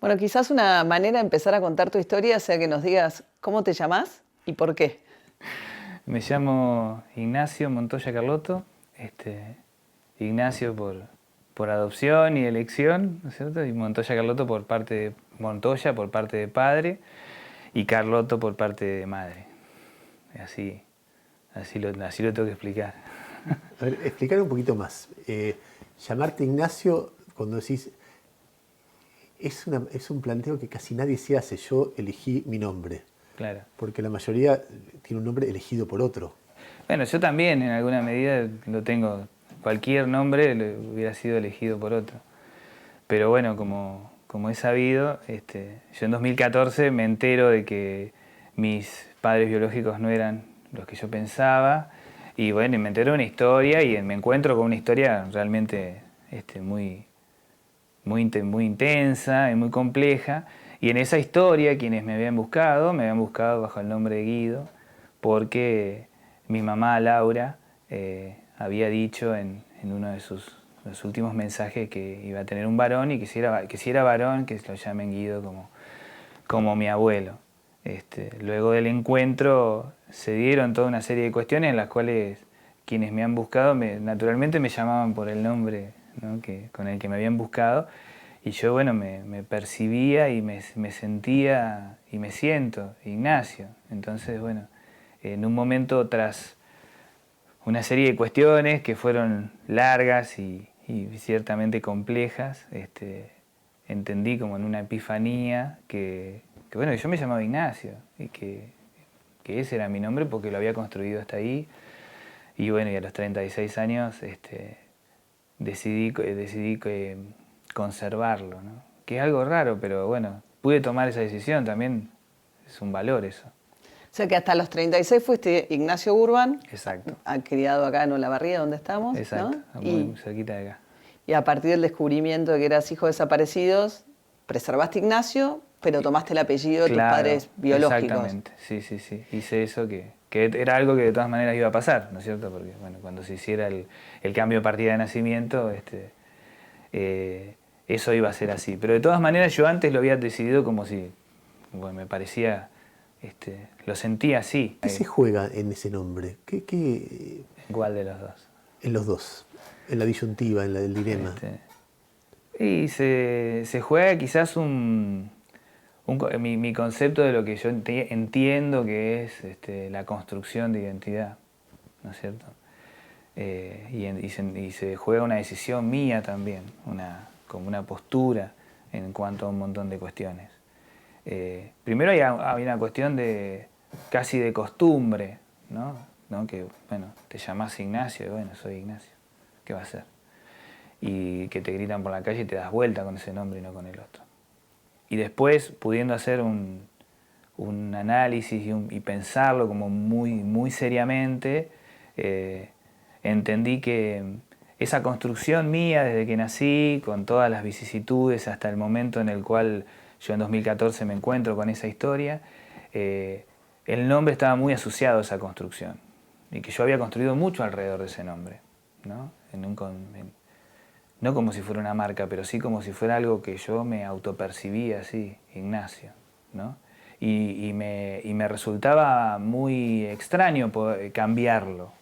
Bueno, quizás una manera de empezar a contar tu historia sea que nos digas cómo te llamás y por qué. Me llamo Ignacio Montoya Carlotto, Ignacio por adopción y elección, ¿no es cierto? Y Montoya Carlotto por parte de Montoya por parte de padre y Carlotto por parte de madre. Así lo tengo que explicar. A ver, explicar un poquito más. Llamarte Ignacio, cuando decís, es un planteo que casi nadie se hace. Yo elegí mi nombre, Claro. porque la mayoría tiene un nombre elegido por otro. Bueno, yo también en alguna medida lo tengo. Cualquier nombre hubiera sido elegido por otro. Pero bueno, como he sabido, yo en 2014 me entero de que mis padres biológicos no eran los que yo pensaba. Y bueno, y me entero de una historia y me encuentro con una historia realmente muy intensa y muy compleja. Y en esa historia quienes me habían buscado bajo el nombre de Guido, porque mi mamá Laura había dicho en uno de los últimos mensajes que iba a tener un varón y que si era varón que lo llamen Guido como mi abuelo. Luego del encuentro se dieron toda una serie de cuestiones en las cuales quienes me han buscado naturalmente me llamaban por el nombre, ¿no? Con el que me habían buscado, y yo bueno me percibía y me sentía y me siento Ignacio. Entonces bueno, en un momento tras una serie de cuestiones que fueron largas y ciertamente complejas, entendí como en una epifanía que bueno, yo me llamaba Ignacio y que ese era mi nombre porque lo había construido hasta ahí. Y bueno, y a los 36 años decidí conservarlo, ¿no? Que es algo raro, pero bueno, pude tomar esa decisión, también es un valor eso. O sea que hasta los 36 fuiste Ignacio Urban, Exacto. criado acá en Olavarría, donde estamos, Exacto, ¿no? muy cerquita de acá. Y a partir del descubrimiento de que eras hijo de desaparecidos, preservaste Ignacio, pero tomaste el apellido de tus padres biológicos. Exactamente, sí. Hice eso que era algo que de todas maneras iba a pasar, ¿no es cierto? Porque bueno, cuando se hiciera el cambio de partida de nacimiento, eso iba a ser así. Pero de todas maneras yo antes lo había decidido como si, bueno, me parecía, lo sentía así. ¿Qué se juega en ese nombre? ¿Cuál de los dos? En los dos, en la disyuntiva, en el dilema. Y se juega quizás mi concepto de lo que yo entiendo que es la construcción de identidad, ¿no es cierto? Y se juega una decisión mía también, como una postura en cuanto a un montón de cuestiones. Primero hay una cuestión casi de costumbre, ¿no? Que, bueno, te llamás Ignacio y bueno, soy Ignacio, ¿qué va a ser? Y que te gritan por la calle y te das vuelta con ese nombre y no con el otro. Y después, pudiendo hacer un análisis y pensarlo como muy seriamente, entendí que esa construcción mía desde que nací, con todas las vicisitudes hasta el momento en el cual yo en 2014 me encuentro con esa historia, el nombre estaba muy asociado a esa construcción y que yo había construido mucho alrededor de ese nombre, ¿no? No como si fuera una marca, pero sí como si fuera algo que yo me autopercibía así, Ignacio, ¿no? Y me resultaba muy extraño cambiarlo.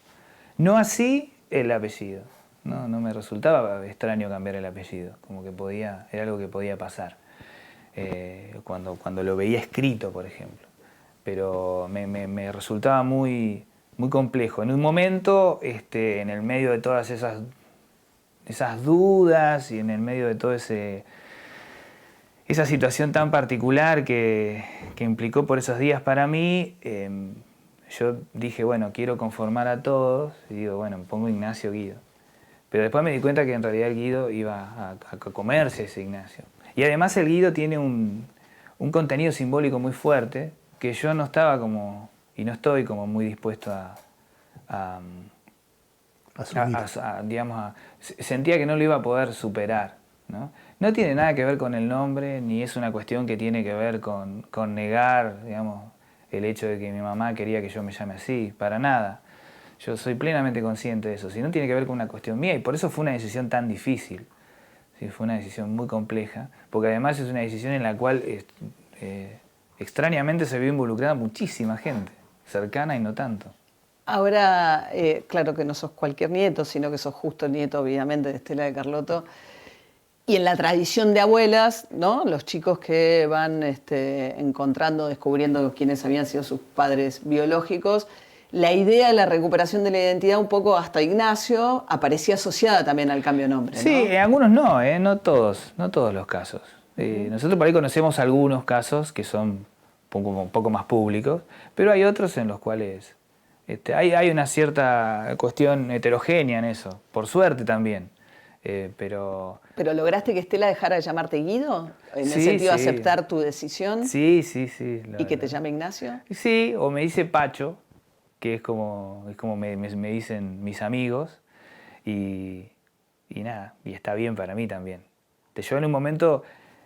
No así el apellido, no me resultaba extraño cambiar el apellido, como que era algo que podía pasar, cuando lo veía escrito, por ejemplo. Pero me resultaba muy complejo. En un momento, en el medio de todas esas dudas y en el medio de toda esa situación tan particular que implicó por esos días para mí, yo dije, bueno, quiero conformar a todos, y digo, bueno, me pongo Ignacio Guido. Pero después me di cuenta que en realidad el Guido iba a comerse ese Ignacio. Y además el Guido tiene un contenido simbólico muy fuerte que yo no estaba y no estoy como muy dispuesto sentía que no lo iba a poder superar, ¿no? No tiene nada que ver con el nombre, ni es una cuestión que tiene que ver con negar, digamos, el hecho de que mi mamá quería que yo me llame así, para nada. Yo soy plenamente consciente de eso, sino tiene que ver con una cuestión mía y por eso fue una decisión tan difícil, Sí, fue una decisión muy compleja, porque además es una decisión en la cual extrañamente se vio involucrada muchísima gente, cercana y no tanto. Ahora, claro que no sos cualquier nieto, sino que sos justo el nieto, obviamente, de Estela de Carlotto. Y en la tradición de abuelas, ¿no? Los chicos que van encontrando, descubriendo quiénes habían sido sus padres biológicos, la idea de la recuperación de la identidad, un poco hasta Ignacio, aparecía asociada también al cambio de nombre, ¿no? Sí, algunos no, no todos los casos. Nosotros por ahí conocemos algunos casos que son un poco más públicos, pero hay otros en los cuales hay una cierta cuestión heterogénea en eso, por suerte también. Pero ¿lograste que Estela dejara de llamarte Guido? En el sí, sentido de sí. aceptar tu decisión. Sí. ¿Y que te llame Ignacio? Sí, o me dice Pacho, que es como me dicen mis amigos, y nada, y está bien para mí también. Yo en un momento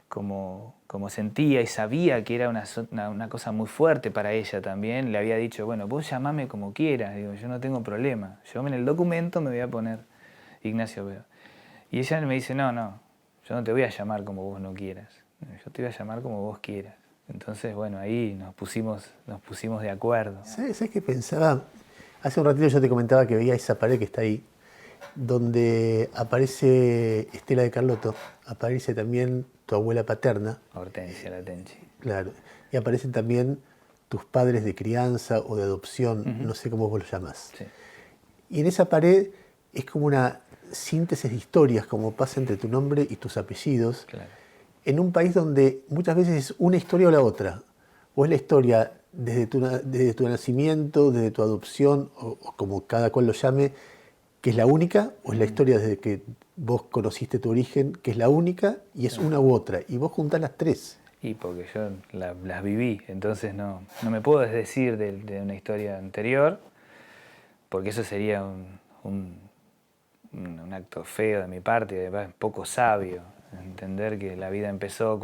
como sentía y sabía que era una cosa muy fuerte para ella también, le había dicho, bueno, vos llamame como quieras, digo, yo no tengo problema. Yo en el documento me voy a poner Ignacio Veo. Y ella me dice, no, yo no te voy a llamar como vos no quieras, yo te voy a llamar como vos quieras. Entonces, bueno, ahí nos pusimos de acuerdo. ¿Sabes qué pensaba? Hace un ratito yo te comentaba que veía esa pared que está ahí, donde aparece Estela de Carlotto, aparece también tu abuela paterna. Hortensia Latenchi. Claro. Y aparecen también tus padres de crianza o de adopción, no sé cómo vos los llamás. Sí. Y en esa pared es como una síntesis de historias, como pasa entre tu nombre y tus apellidos, Claro. en un país donde muchas veces es una historia o la otra. O es la historia desde tu nacimiento, desde tu adopción, o como cada cual lo llame, que es la única, o es la historia desde que vos conociste tu origen, que es la única, y es una u otra. Y vos juntás las tres. Y porque yo las viví, entonces no me puedo desdecir de una historia anterior, porque eso sería un acto feo de mi parte, y además poco sabio. Entender que la vida empezó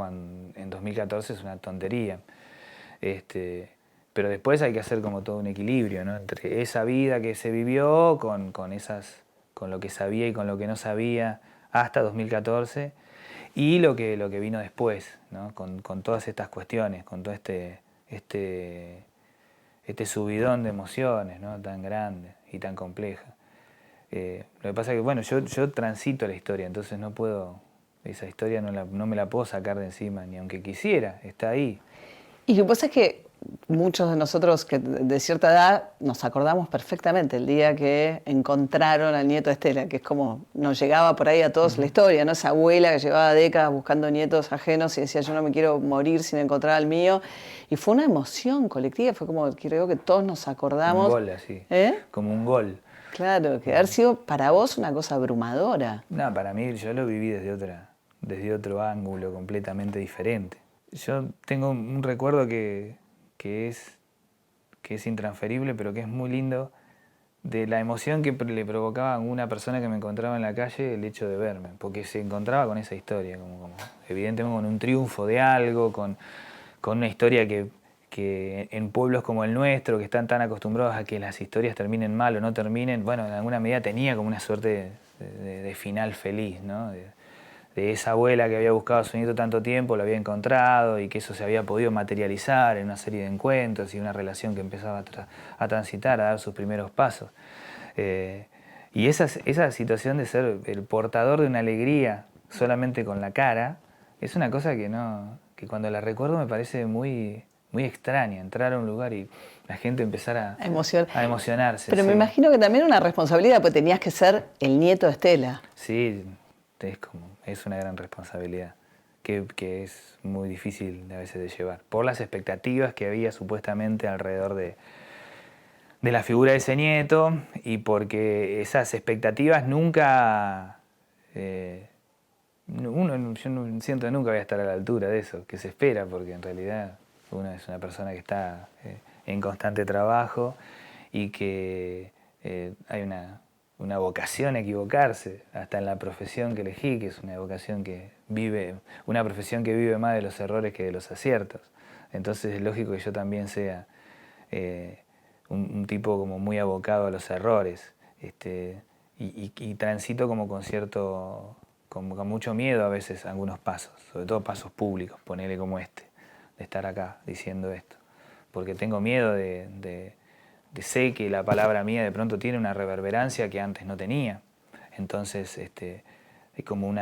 en 2014 es una tontería. Pero después hay que hacer como todo un equilibrio, ¿no? Entre esa vida que se vivió con lo que sabía y con lo que no sabía hasta 2014 y lo que vino después, ¿no? Con todas estas cuestiones, con todo este subidón de emociones, ¿no? Tan grande y tan compleja. Lo que pasa es que, bueno, yo transito la historia, entonces no puedo, esa historia no me la puedo sacar de encima, ni aunque quisiera, está ahí. Y lo que pasa es que muchos de nosotros que de cierta edad nos acordamos perfectamente el día que encontraron al nieto de Estela, que es como nos llegaba por ahí a todos la historia, ¿no? Esa abuela que llevaba décadas buscando nietos ajenos y decía, yo no me quiero morir sin encontrar al mío. Y fue una emoción colectiva, fue como, creo que todos nos acordamos. Un gol así, como un gol. Claro, que haber sido para vos una cosa abrumadora. No, para mí yo lo viví desde otro ángulo completamente diferente. Yo tengo un recuerdo que es intransferible, pero que es muy lindo, de la emoción que le provocaba a una persona que me encontraba en la calle el hecho de verme, porque se encontraba con esa historia, como evidentemente con un triunfo de algo, con una historia que en pueblos como el nuestro, que están tan acostumbrados a que las historias terminen mal o no terminen, bueno, en alguna medida tenía como una suerte de final feliz, ¿no? De esa abuela que había buscado a su nieto tanto tiempo, lo había encontrado y que eso se había podido materializar en una serie de encuentros y una relación que empezaba a transitar, a dar sus primeros pasos. Y esa situación de ser el portador de una alegría solamente con la cara, es una cosa que cuando la recuerdo me parece muy, muy extraña, entrar a un lugar y la gente empezar a emocionarse. Pero sí. me imagino que también una responsabilidad, porque tenías que ser el nieto de Estela. Sí, es una gran responsabilidad que es muy difícil a veces de llevar, por las expectativas que había supuestamente alrededor de la figura de ese nieto y porque esas expectativas nunca... yo no siento que nunca voy a estar a la altura de eso, que se espera, porque en realidad uno es una persona que está en constante trabajo y que hay una vocación a equivocarse, hasta en la profesión que elegí, que es una profesión que vive más de los errores que de los aciertos. Entonces es lógico que yo también sea un tipo como muy abocado a los errores, y transito como con con mucho miedo a veces algunos pasos, sobre todo pasos públicos, ponele como este, de estar acá diciendo esto. Porque tengo miedo de sé que la palabra mía de pronto tiene una reverberancia que antes no tenía. Entonces, es como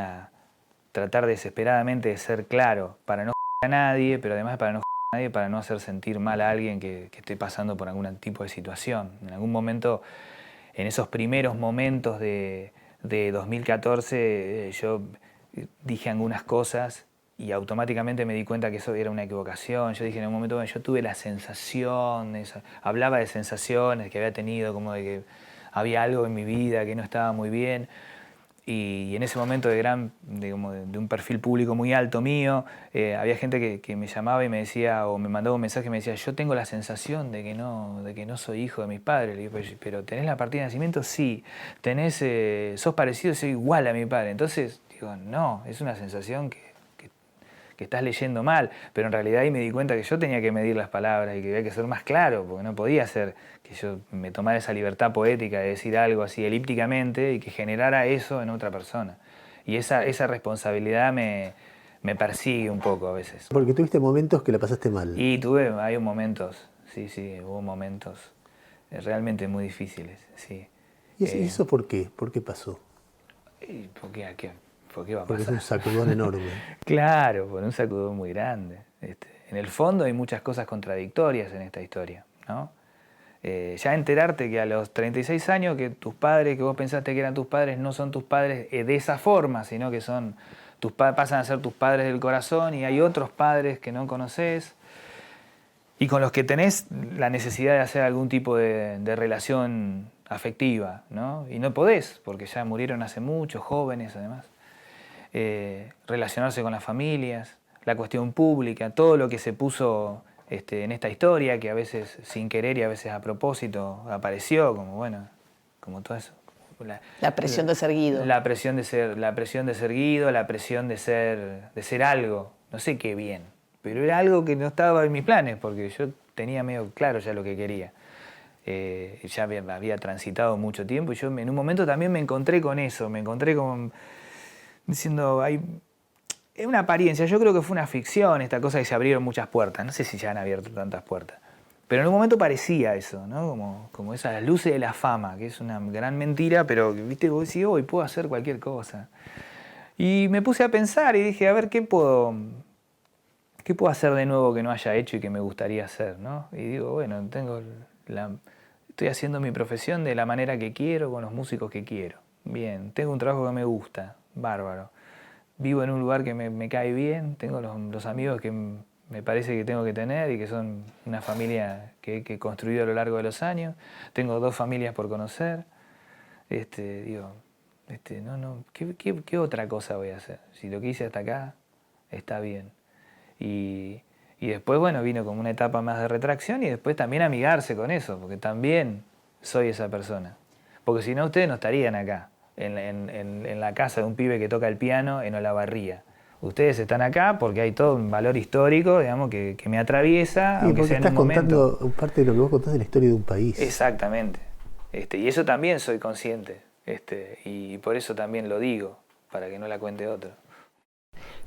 tratar desesperadamente de ser claro para no a nadie, pero además para no a nadie, para no hacer sentir mal a alguien que esté pasando por algún tipo de situación. En algún momento, en esos primeros momentos de 2014, yo dije algunas cosas y automáticamente me di cuenta que eso era una equivocación. Yo dije en un momento, bueno, yo tuve la sensación, hablaba de sensaciones que había tenido, como de que había algo en mi vida que no estaba muy bien. Y en ese momento de un perfil público muy alto mío, había gente que me llamaba y me decía, o me mandaba un mensaje y me decía, yo tengo la sensación de que no soy hijo de mis padres. Le digo, pero ¿tenés la partida de nacimiento? Sí. ¿Sos parecido? Soy igual a mi padre. Entonces, digo, no, es una sensación que estás leyendo mal, pero en realidad ahí me di cuenta que yo tenía que medir las palabras y que había que ser más claro, porque no podía ser que yo me tomara esa libertad poética de decir algo así elípticamente y que generara eso en otra persona. Y esa responsabilidad me persigue un poco a veces. Porque tuviste momentos que la pasaste mal. Y hay momentos, sí, hubo momentos realmente muy difíciles, sí. ¿Y eso por qué? ¿Por qué pasó? ¿Por qué va a pasar? Porque es un sacudón enorme. Claro, por un sacudón muy grande. En el fondo hay muchas cosas contradictorias en esta historia, ¿no? Ya enterarte que a los 36 años que tus padres, que vos pensaste que eran tus padres, no son tus padres de esa forma, sino que son pasan a ser tus padres del corazón y hay otros padres que no conoces y con los que tenés la necesidad de hacer algún tipo de relación afectiva, ¿no? Y no podés, porque ya murieron hace mucho, jóvenes además. Relacionarse con las familias, la cuestión pública, todo lo que se puso en esta historia, que a veces sin querer y a veces a propósito apareció, como todo eso. La presión de ser Guido. La presión de ser Guido, la presión de ser algo, no sé qué bien, pero era algo que no estaba en mis planes, porque yo tenía medio claro ya lo que quería. Ya había transitado mucho tiempo y yo en un momento también me encontré con eso, diciendo, es una apariencia, yo creo que fue una ficción esta cosa que se abrieron muchas puertas, no sé si se han abierto tantas puertas, pero en un momento parecía eso, ¿no? Como esas luces de la fama, que es una gran mentira, pero viste, vos decís, hoy puedo hacer cualquier cosa. Y me puse a pensar y dije, a ver, ¿qué puedo hacer de nuevo que no haya hecho y que me gustaría hacer, ¿no? Y digo, bueno, estoy haciendo mi profesión de la manera que quiero, con los músicos que quiero. Bien, tengo un trabajo que me gusta, bárbaro. Vivo en un lugar que me cae bien, tengo los amigos que me parece que tengo que tener y que son una familia que he construido a lo largo de los años. Tengo 2 familias por conocer. ¿Qué otra cosa voy a hacer? Si lo que hice hasta acá está bien. Y después, bueno, vino como una etapa más de retracción y después también amigarse con eso, porque también soy esa persona. Porque si no, ustedes no estarían acá, en la casa de un pibe que toca el piano en Olavarría. Ustedes están acá porque hay todo un valor histórico, digamos, que me atraviesa, Sí, aunque sea en un momento. Estás contando parte de lo que vos contás de la historia de un país. Exactamente. Y eso también soy consciente. Y por eso también lo digo, para que no la cuente otro.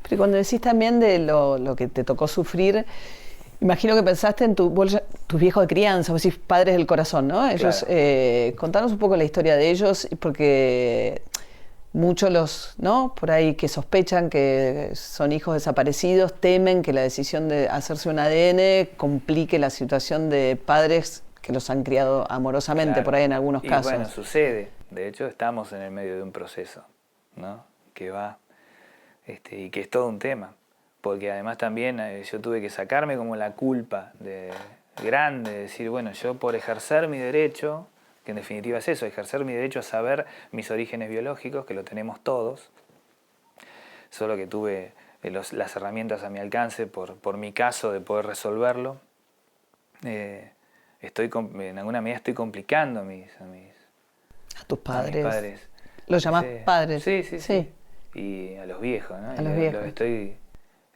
Pero cuando decís también de lo que te tocó sufrir, imagino que pensaste en tus viejos de crianza, vos decís padres del corazón, ¿no? Ellos, Claro. Contanos un poco la historia de ellos, porque muchos por ahí que sospechan que son hijos desaparecidos, temen que la decisión de hacerse un ADN complique la situación de padres que los han criado amorosamente, Claro. por ahí en algunos casos. Y bueno, sucede. De hecho, estamos en el medio de un proceso, ¿no? Que va, y que es todo un tema. Porque además también yo tuve que sacarme como la culpa grande, de decir, bueno, yo por ejercer mi derecho, que en definitiva es eso, ejercer mi derecho a saber mis orígenes biológicos, que lo tenemos todos, solo que tuve las herramientas a mi alcance por mi caso de poder resolverlo, en alguna medida estoy complicando A tus padres. A mis padres. ¿Los llamás padres? Sí. Y a los viejos, ¿no? A los viejos.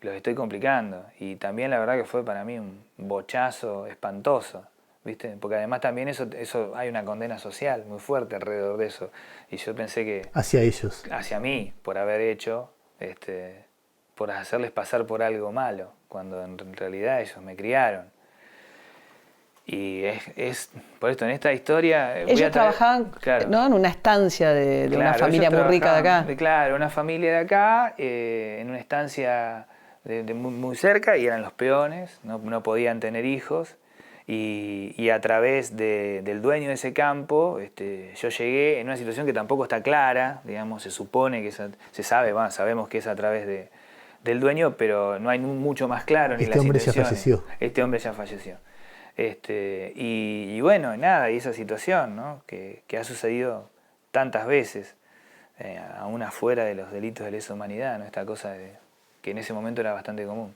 Los estoy complicando. Y también la verdad que fue para mí un bochazo espantoso ¿viste? Porque además también eso hay una condena social muy fuerte alrededor de eso. Y yo pensé que... Hacia ellos. Hacia mí, por haber hecho, por hacerles pasar por algo malo, cuando en realidad ellos me criaron. Y es por esto, en esta historia... Ellos trabajaban, claro, ¿no?, en una estancia de claro, una familia muy rica de acá. Claro, una familia de acá, en una estancia muy cerca, y eran los peones, no podían tener hijos. Y a través del dueño de ese campo, yo llegué en una situación que tampoco está clara, digamos, se supone que sabemos que es a través del dueño, pero no hay mucho más claro ni las intenciones. Este hombre ya falleció. Este hombre ya falleció. Y bueno, nada, y esa situación, ¿no?, que ha sucedido tantas veces, aún afuera de los delitos de lesa humanidad, ¿no?, esta cosa que en ese momento era bastante común,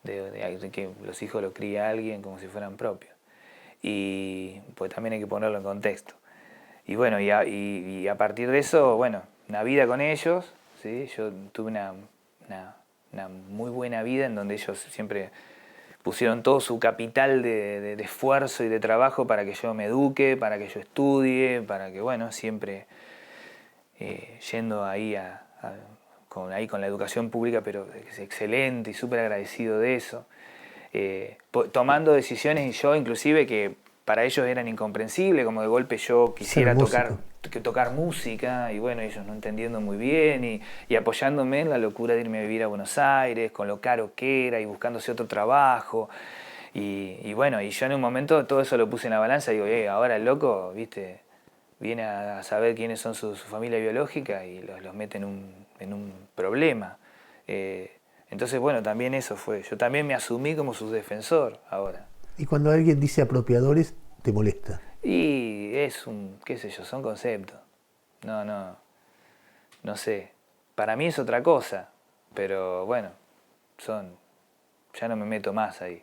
de que los hijos los cría alguien como si fueran propios. Y pues también hay que ponerlo en contexto. Y bueno, y a partir de eso, bueno, una vida con ellos, ¿sí? Yo tuve una muy buena vida en donde ellos siempre pusieron todo su capital de esfuerzo y de trabajo para que yo me eduque, para que yo estudie, para que, bueno, siempre yendo ahí con la educación pública, pero es excelente y súper agradecido de eso. Tomando decisiones, y yo inclusive, que para ellos eran incomprensibles, como de golpe yo quisiera tocar música, y bueno, ellos no entendiendo muy bien, y apoyándome en la locura de irme a vivir a Buenos Aires, con lo caro que era, y buscándose otro trabajo, y bueno, y yo en un momento todo eso lo puse en la balanza, y digo, ahora el loco, viste, viene a saber quiénes son su familia biológica, y los mete en un problema. Entonces, bueno, también eso fue. Yo también me asumí como su defensor ahora. Y cuando alguien dice apropiadores, ¿te molesta? Y es qué sé yo, son conceptos. No sé. Para mí es otra cosa, pero bueno, ya no me meto más ahí.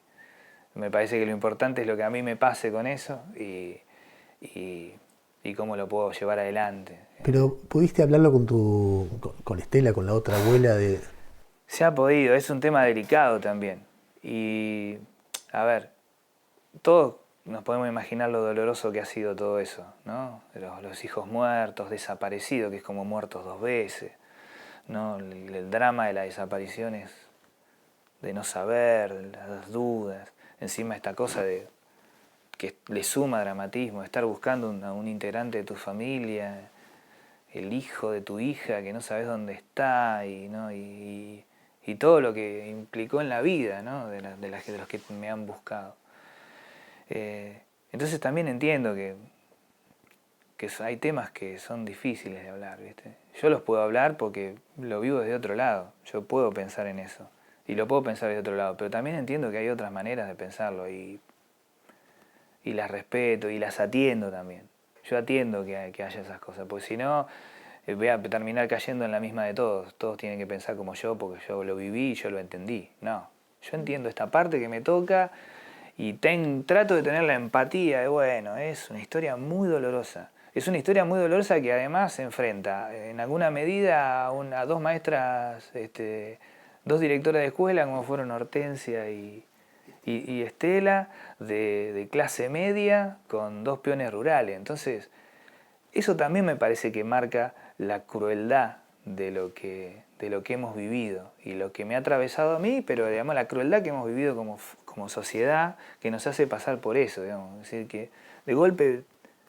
Me parece que lo importante es lo que a mí me pase con eso y cómo lo puedo llevar adelante. Pero ¿pudiste hablarlo con Estela, con la otra abuela de...? Se ha podido, es un tema delicado también. Y, a ver, todos nos podemos imaginar lo doloroso que ha sido todo eso, ¿no? Los hijos muertos, desaparecidos, que es como muertos dos veces, ¿no? El drama de las desapariciones, de no saber, las dudas, encima esta cosa que le suma dramatismo, de estar buscando a un integrante de tu familia, el hijo de tu hija que no sabes dónde está, y todo lo que implicó en la vida, ¿no?, de los que me han buscado. Entonces también entiendo que hay temas que son difíciles de hablar, ¿viste? Yo los puedo hablar porque lo vivo desde otro lado, yo puedo pensar en eso, y lo puedo pensar desde otro lado, pero también entiendo que hay otras maneras de pensarlo, y las respeto, y las atiendo también. Yo atiendo que haya esas cosas, porque si no, voy a terminar cayendo en la misma de todos. Todos tienen que pensar como yo, porque yo lo viví y yo lo entendí. No, yo entiendo esta parte que me toca y trato de tener la empatía de, bueno, es una historia muy dolorosa. Es una historia muy dolorosa que además se enfrenta en alguna medida a dos maestras, dos directoras de escuela, como fueron Hortensia y Estela, de clase media, con dos peones rurales. Entonces, eso también me parece que marca la crueldad de lo que hemos vivido y lo que me ha atravesado a mí, pero digamos la crueldad que hemos vivido como sociedad, que nos hace pasar por eso, digamos. Es decir, que de golpe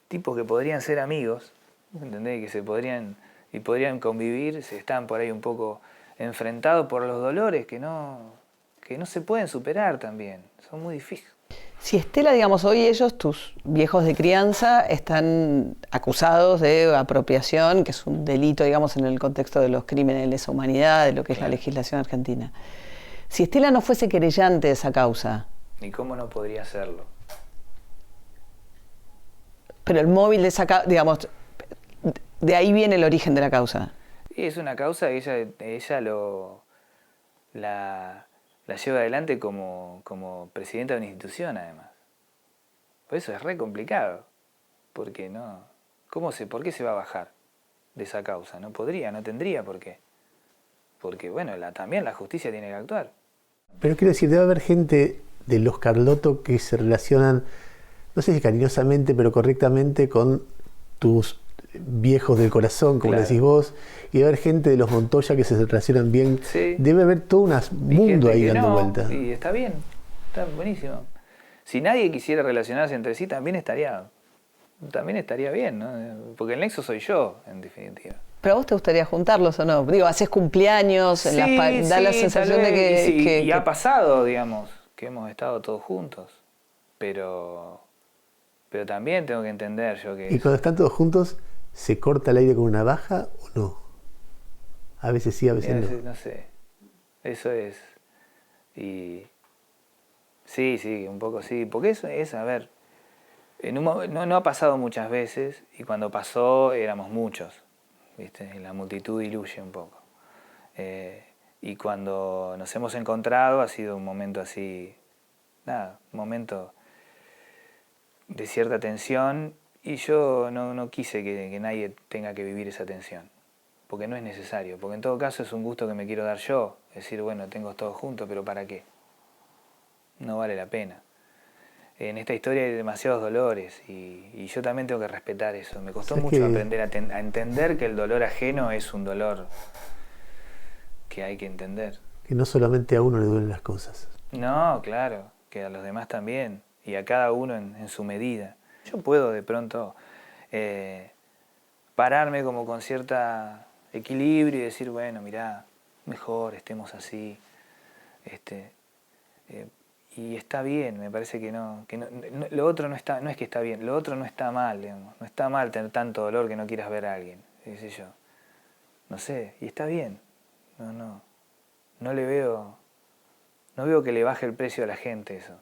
tipos que podrían ser amigos, ¿entendés?, que podrían convivir, se están por ahí un poco enfrentados por los dolores que no se pueden superar también, son muy difíciles. Si Estela, digamos, hoy ellos, tus viejos de crianza, están acusados de apropiación, que es un delito, digamos, en el contexto de los crímenes de lesa humanidad, de lo que es la legislación argentina. Si Estela no fuese querellante de esa causa... ¿Y cómo no podría hacerlo? Pero el móvil de esa causa, digamos, de ahí viene el origen de la causa. Es una causa que ella la lleva adelante como presidenta de una institución, además. Por eso es re complicado, porque no... ¿Por qué se va a bajar de esa causa? No podría, no tendría por qué. Porque, bueno, también la justicia tiene que actuar. Pero quiero decir, debe haber gente de los Carlotto que se relacionan no sé si cariñosamente, pero correctamente con tus viejos del corazón, como Claro. decís vos, y debe haber gente de los Montoya que se relacionan bien. Sí. Debe haber todo un Y mundo gente ahí que dando no, vuelta. y está bien, está buenísimo. Si nadie quisiera relacionarse entre sí, también estaría bien, ¿no? Porque el nexo soy yo, en definitiva. ¿Pero a vos te gustaría juntarlos o no? Digo, haces cumpleaños, da la sensación de y, sí, que, y ha pasado, digamos, que hemos estado todos juntos, pero también tengo que entender yo que Y cuando están todos juntos, ¿se corta el aire con una baja o no? A veces sí, a y veces a no. veces, no sé, eso es, y sí, un poco sí, porque eso es, a ver, no ha pasado muchas veces, y cuando pasó éramos muchos, ¿viste? Y la multitud diluye un poco. Y cuando nos hemos encontrado ha sido un momento así, nada, un momento de cierta tensión, y yo no quise que nadie tenga que vivir esa tensión, porque no es necesario, porque en todo caso es un gusto que me quiero dar yo, decir, bueno, tengo todos juntos, pero ¿para qué? No vale la pena. En esta historia hay demasiados dolores y yo también tengo que respetar eso. Me costó ¿Sabes mucho que, aprender a entender que el dolor ajeno es un dolor que hay que entender. que no solamente a uno le duelen las cosas? No, claro, que a los demás también, y a cada uno en su medida. Yo puedo de pronto eh, pararme como con cierta equilibrio y decir, bueno, mirá, mejor estemos así, este, eh, y está bien, me parece que lo otro no es que está bien, lo otro no está mal, digamos, no está mal tener tanto dolor que no quieras ver a alguien, qué sé yo, no sé, y está bien, no le veo, no veo que le baje el precio a la gente eso.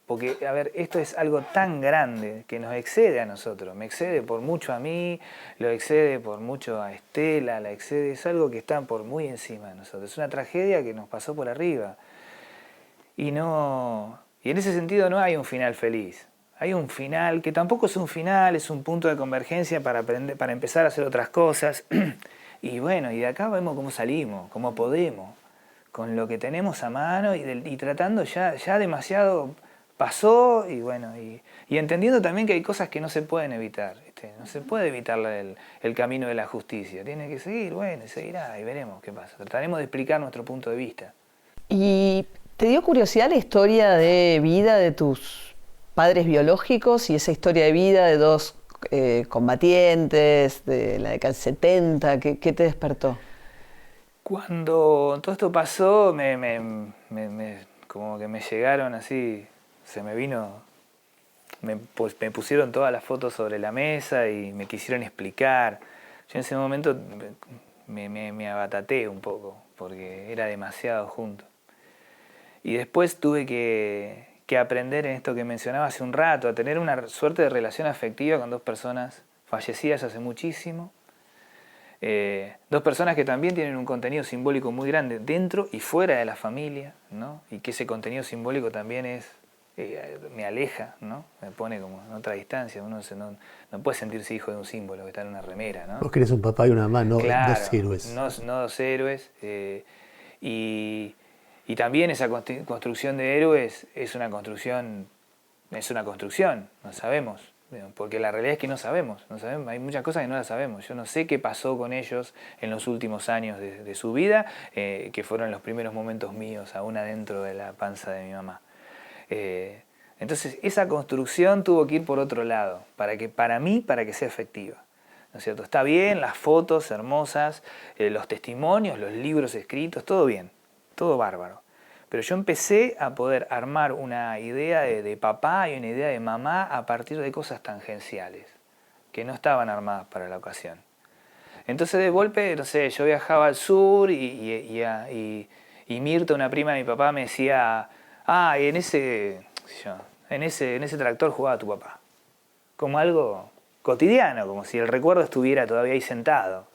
Porque, a ver, esto es algo tan grande que nos excede a nosotros. Me excede por mucho a mí, lo excede por mucho a Estela, la excede. Es algo que está por muy encima de nosotros. Es una tragedia que nos pasó por arriba. Y en ese sentido no hay un final feliz. Hay un final que tampoco es un final, es un punto de convergencia para aprender, para empezar a hacer otras cosas. Y bueno, y de acá vemos cómo salimos, cómo podemos, con lo que tenemos a mano y tratando ya demasiado pasó y bueno, y entendiendo también que hay cosas que no se pueden evitar, ¿viste? No se puede evitar el camino de la justicia, tiene que seguir, bueno, y seguirá y veremos qué pasa. Trataremos de explicar nuestro punto de vista. ¿Y te dio curiosidad la historia de vida de tus padres biológicos y esa historia de vida de dos combatientes de la década del 70? ¿Qué te despertó? Cuando todo esto pasó, como que me llegaron así, se me vino, pues me pusieron todas las fotos sobre la mesa y me quisieron explicar. Yo en ese momento me abataté un poco, porque era demasiado junto. Y después tuve que aprender en esto que mencionaba hace un rato, a tener una suerte de relación afectiva con dos personas fallecidas hace muchísimo. Dos personas que también tienen un contenido simbólico muy grande dentro y fuera de la familia, ¿no? Y que ese contenido simbólico también me aleja, ¿no? Me pone como en otra distancia. Uno no puede sentirse hijo de un símbolo que está en una remera, ¿no? Vos querés un papá y una mamá, no Claro, dos héroes. no dos héroes. Y también esa construcción de héroes es una construcción, no sabemos. Porque la realidad es que no sabemos, hay muchas cosas que no las sabemos. Yo no sé qué pasó con ellos en los últimos años de su vida, que fueron los primeros momentos míos, aún adentro de la panza de mi mamá. Entonces esa construcción tuvo que ir por otro lado, para que sea efectiva. ¿No es cierto? Está bien, las fotos hermosas, los testimonios, los libros escritos, todo bien, todo bárbaro. Pero yo empecé a poder armar una idea de papá y una idea de mamá a partir de cosas tangenciales, que no estaban armadas para la ocasión. Entonces de golpe, no sé, yo viajaba al sur y Mirta, una prima de mi papá, me decía, en ese tractor jugaba tu papá. Como algo cotidiano, como si el recuerdo estuviera todavía ahí sentado.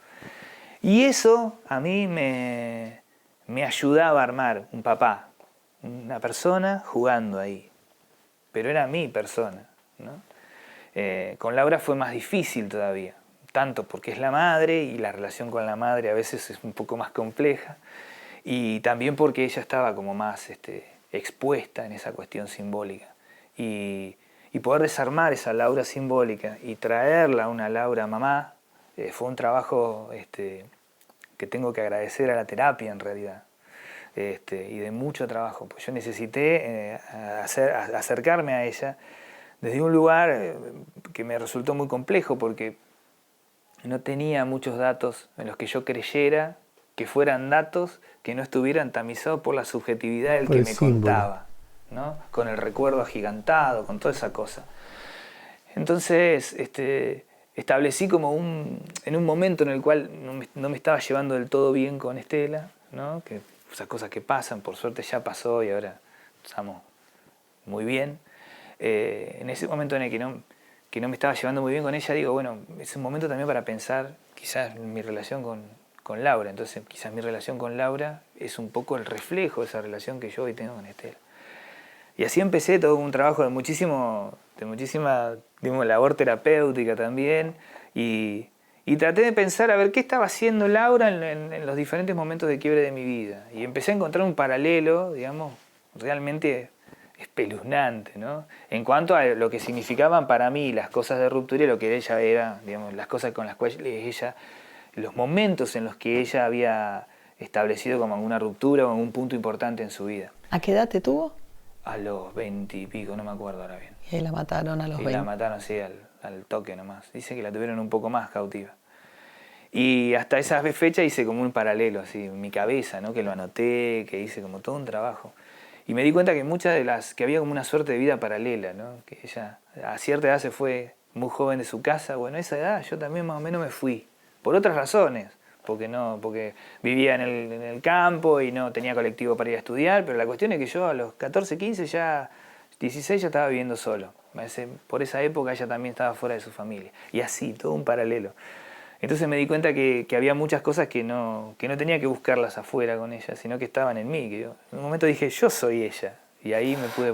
Y eso a mí me ayudaba a armar un papá, una persona jugando ahí. Pero era mi persona, ¿no? Con Laura fue más difícil todavía, tanto porque es la madre y la relación con la madre a veces es un poco más compleja, y también porque ella estaba como más expuesta en esa cuestión simbólica. Y y poder desarmar esa Laura simbólica y traerla a una Laura mamá, fue un trabajo que tengo que agradecer a la terapia en realidad. Y de mucho trabajo, pues yo necesité acercarme a ella desde un lugar que me resultó muy complejo porque no tenía muchos datos en los que yo creyera que fueran datos que no estuvieran tamizados por la subjetividad del por que el me símbolo. contaba, ¿no? Con el recuerdo agigantado, con toda esa cosa. Entonces, establecí como en un momento en el cual no me estaba llevando del todo bien con Estela, ¿no? Que esas cosas que pasan, por suerte ya pasó y ahora estamos muy bien. En ese momento en el que no me estaba llevando muy bien con ella, digo, bueno, es un momento también para pensar quizás en mi relación con Laura. Entonces, quizás mi relación con Laura es un poco el reflejo de esa relación que yo hoy tengo con Estela. Y así empecé todo un trabajo de muchísima, digamos, labor terapéutica también. Y traté de pensar a ver qué estaba haciendo Laura en los diferentes momentos de quiebre de mi vida. Y empecé a encontrar un paralelo, digamos, realmente espeluznante, ¿no? En cuanto a lo que significaban para mí las cosas de ruptura y lo que ella era, digamos, las cosas con las cuales ella, los momentos en los que ella había establecido como alguna ruptura o algún punto importante en su vida. ¿A qué edad te tuvo? A los 20 y pico, no me acuerdo ahora bien. Y la mataron a los Y 20. la mataron así al toque nomás. Dice que la tuvieron un poco más cautiva. Y hasta esa fecha hice como un paralelo así en mi cabeza, ¿no? Que lo anoté, que hice como todo un trabajo. Y me di cuenta que muchas de las, que había como una suerte de vida paralela, ¿no? Que ella a cierta edad se fue muy joven de su casa. Bueno, a esa edad yo también más o menos me fui. Por otras razones. Porque vivía en el campo y no tenía colectivo para ir a estudiar, pero la cuestión es que yo a los 14, 15, 16 ya estaba viviendo solo. Por esa época ella también estaba fuera de su familia. Y así, todo un paralelo. Entonces me di cuenta que había muchas cosas que no tenía que buscarlas afuera con ella, sino que estaban en mí. Que yo, en un momento dije, yo soy ella. Y ahí me pude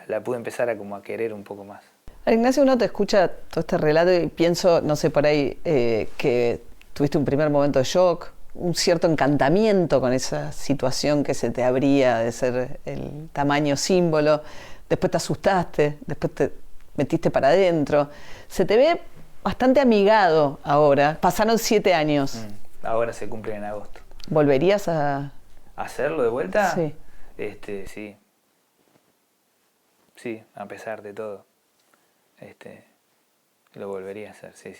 la pude empezar a querer un poco más. Ignacio, uno te escucha todo este relato y pienso, no sé, por ahí, que tuviste un primer momento de shock, un cierto encantamiento con esa situación que se te abría de ser el tamaño símbolo, después te asustaste, después te metiste para adentro. Se te ve bastante amigado ahora. Pasaron 7 años. Ahora se cumple en agosto. ¿Volverías a ¿Hacerlo de vuelta? Sí. Sí. Sí, a pesar de todo. Lo volvería a hacer, sí.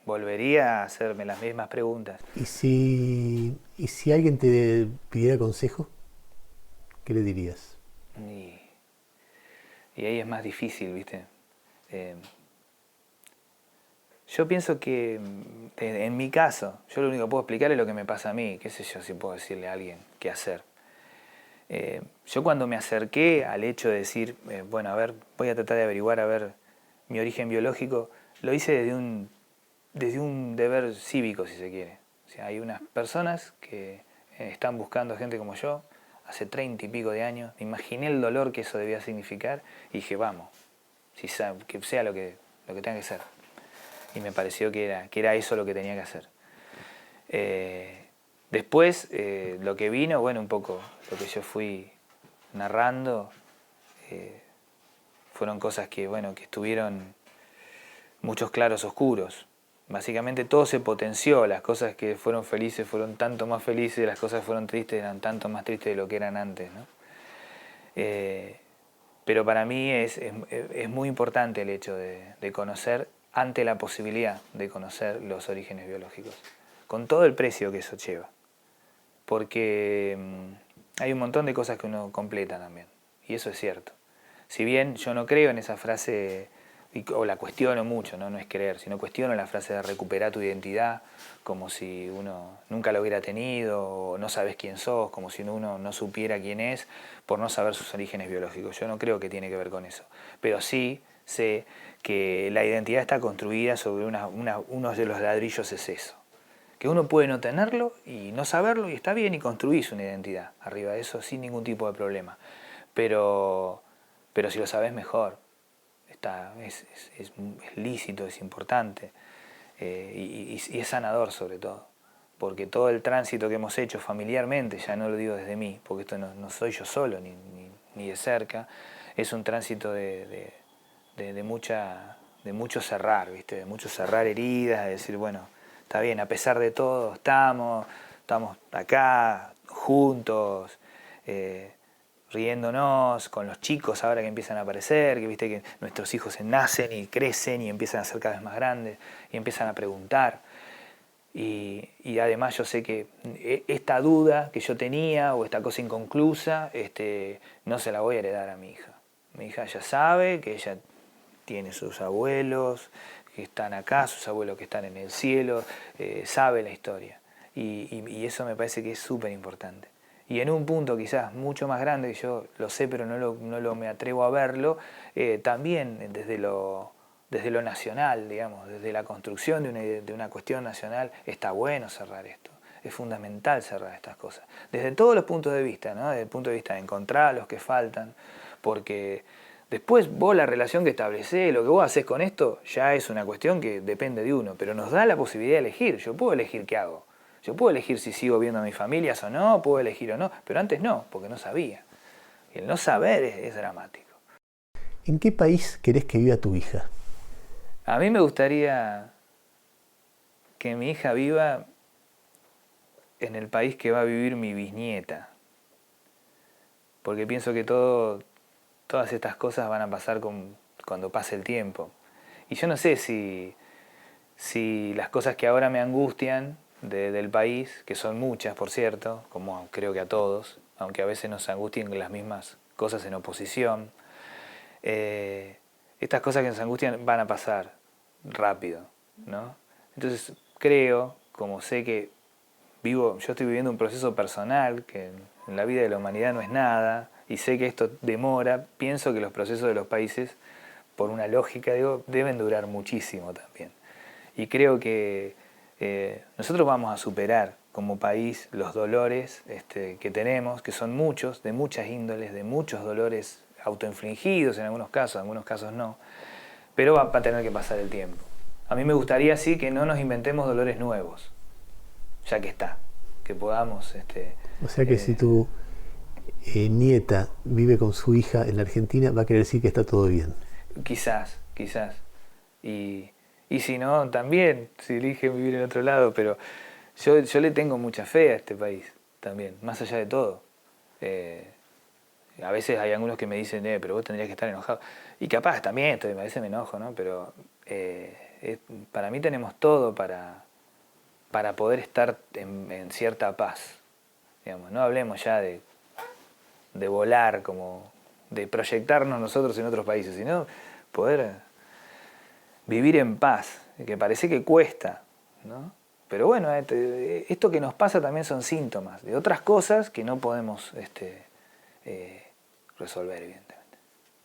Volvería a hacerme las mismas preguntas. ¿Y si alguien te pidiera consejo, qué le dirías? Y ahí es más difícil, ¿viste? Yo pienso que en mi caso, yo lo único que puedo explicar es lo que me pasa a mí. Qué sé yo si puedo decirle a alguien qué hacer. Yo cuando me acerqué al hecho de decir, bueno, a ver, voy a tratar de averiguar, a ver, mi origen biológico, lo hice desde un deber cívico, si se quiere. O sea, hay unas personas que están buscando gente como yo, hace 30 y pico de años, me imaginé el dolor que eso debía significar y dije, vamos, que sea lo que tenga que ser. Y me pareció que era eso lo que tenía que hacer. Después, lo que vino, bueno, un poco lo que yo fui narrando, fueron cosas que estuvieron muchos claros oscuros. Básicamente todo se potenció, las cosas que fueron felices fueron tanto más felices, las cosas que fueron tristes eran tanto más tristes de lo que eran antes, ¿no? Pero para mí es muy importante el hecho de conocer ante la posibilidad de conocer los orígenes biológicos, con todo el precio que eso lleva. Porque hay un montón de cosas que uno completa también, y eso es cierto. Si bien yo no creo en esa frase, o la cuestiono mucho, no es creer, sino cuestiono la frase de recuperar tu identidad, como si uno nunca lo hubiera tenido, o no sabes quién sos, como si uno no supiera quién es por no saber sus orígenes biológicos. Yo no creo que tiene que ver con eso, pero sí sé que la identidad está construida sobre uno de los ladrillos es eso. Que uno puede no tenerlo y no saberlo y está bien y construís una identidad arriba de eso sin ningún tipo de problema. Pero si lo sabes mejor, es lícito, es importante y es sanador sobre todo. Porque todo el tránsito que hemos hecho familiarmente, ya no lo digo desde mí, porque esto no soy yo solo ni de cerca, es un tránsito de de mucho cerrar, ¿viste? De mucho cerrar heridas, de decir, bueno, está bien, a pesar de todo, estamos acá, juntos, riéndonos con los chicos ahora que empiezan a aparecer, que viste que nuestros hijos nacen y crecen y empiezan a ser cada vez más grandes y empiezan a preguntar. Y además yo sé que esta duda que yo tenía o esta cosa inconclusa, no se la voy a heredar a mi hija. Mi hija ya sabe que ella tiene sus abuelos que están acá, sus abuelos que están en el cielo, sabe la historia. Y eso me parece que es súper importante. Y en un punto quizás mucho más grande, que yo lo sé pero no me atrevo a verlo, también desde lo nacional, digamos, desde la construcción de una cuestión nacional, está bueno cerrar esto. Es fundamental cerrar estas cosas. Desde todos los puntos de vista, ¿no? Desde el punto de vista de encontrar los que faltan, porque después vos la relación que establecés, lo que vos hacés con esto, ya es una cuestión que depende de uno, pero nos da la posibilidad de elegir. Yo puedo elegir qué hago. Yo puedo elegir si sigo viendo a mis familias o no, puedo elegir o no, pero antes no, porque no sabía. Y el no saber es dramático. ¿En qué país querés que viva tu hija? A mí me gustaría que mi hija viva en el país que va a vivir mi bisnieta, porque pienso que todas estas cosas van a pasar cuando pase el tiempo. Y yo no sé si las cosas que ahora me angustian del país, que son muchas, por cierto, como creo que a todos, aunque a veces nos angustien las mismas cosas en oposición, estas cosas que nos angustian van a pasar rápido, ¿no? Entonces creo, como sé que yo estoy viviendo un proceso personal, que en la vida de la humanidad no es nada, y sé que esto demora, pienso que los procesos de los países, por una lógica, deben durar muchísimo también. Y creo que nosotros vamos a superar como país los dolores que tenemos, que son muchos, de muchas índoles, de muchos dolores autoinfligidos en algunos casos no, pero va a tener que pasar el tiempo. A mí me gustaría sí que no nos inventemos dolores nuevos, ya que está, que podamos... O sea que si tu nieta vive con su hija en la Argentina, va a querer decir que está todo bien. Quizás. Y si no, también, si eligen vivir en otro lado, pero yo le tengo mucha fe a este país también, más allá de todo. A veces hay algunos que me dicen, pero vos tendrías que estar enojado. Y capaz también, a veces me enojo, ¿no? Pero para mí tenemos todo para poder estar en cierta paz. Digamos, no hablemos ya de volar, como de proyectarnos nosotros en otros países, sino poder vivir en paz, que parece que cuesta, ¿no? Pero bueno, esto que nos pasa también son síntomas de otras cosas que no podemos resolver, evidentemente.